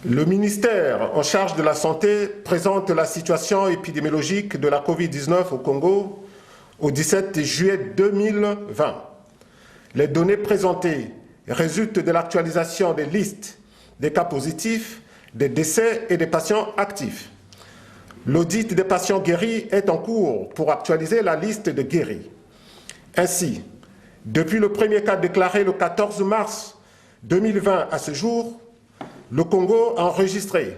Le ministère en charge de la Santé présente la situation épidémiologique de la Covid-19 au Congo au 17 juillet 2020. Les données présentées résultent de l'actualisation des listes des cas positifs, des décès et des patients actifs. L'audit des patients guéris est en cours pour actualiser la liste de guéris. Ainsi, depuis le premier cas déclaré le 14 mars 2020 à ce jour, le Congo a enregistré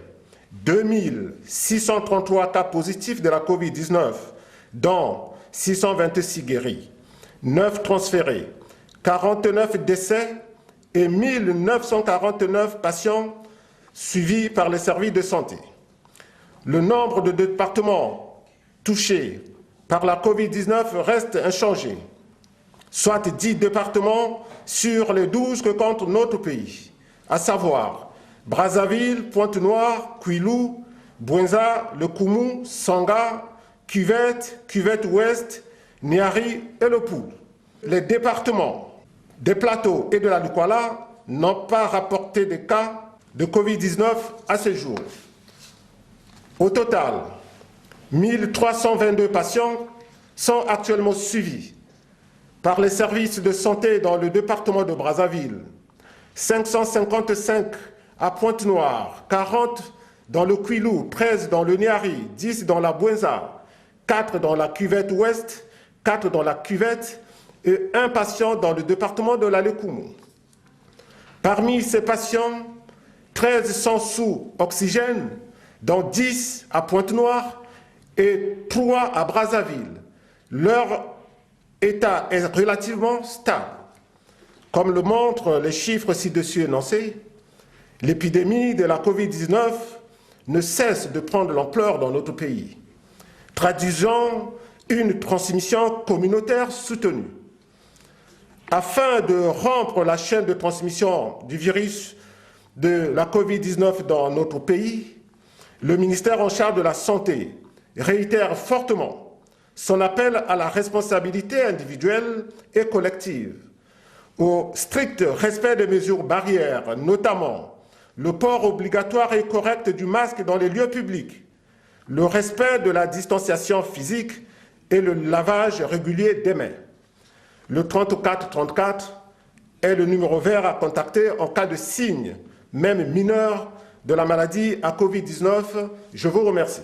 2633 cas positifs de la Covid-19, dont 626 guéris, 9 transférés, 49 décès et 1949 patients suivis par les services de santé. Le nombre de départements touchés par la Covid-19 reste inchangé, soit 10 départements sur les 12 que compte notre pays, à savoir Brazzaville, Pointe-Noire, Kwilu, Bouenza, Le Koumou, Sanga, Cuvette, Cuvette-Ouest, Niari et Le Poul. Les départements des Plateaux et de la Lukwala n'ont pas rapporté de cas de Covid-19 à ce jour. Au total, 1322 patients sont actuellement suivis par les services de santé dans le département de Brazzaville, 555 à Pointe-Noire, 40 dans le Kwilu, 13 dans le Niari, 10 dans la Bouenza, 4 dans la Cuvette Ouest, 4 dans la Cuvette et 1 patient dans le département de la Le Koumou. Parmi ces patients, 13 sont sous oxygène, dont 10 à Pointe-Noire et 3 à Brazzaville. Leur état est relativement stable. Comme le montrent les chiffres ci-dessus énoncés, l'épidémie de la Covid-19 ne cesse de prendre l'ampleur dans notre pays, traduisant une transmission communautaire soutenue. Afin de rompre la chaîne de transmission du virus de la Covid-19 dans notre pays, le ministère en charge de la Santé réitère fortement son appel à la responsabilité individuelle et collective, au strict respect des mesures barrières, notamment le port obligatoire et correct du masque dans les lieux publics, le respect de la distanciation physique et le lavage régulier des mains. Le 3434 est le numéro vert à contacter en cas de signes, même mineurs, de la maladie à Covid-19. Je vous remercie.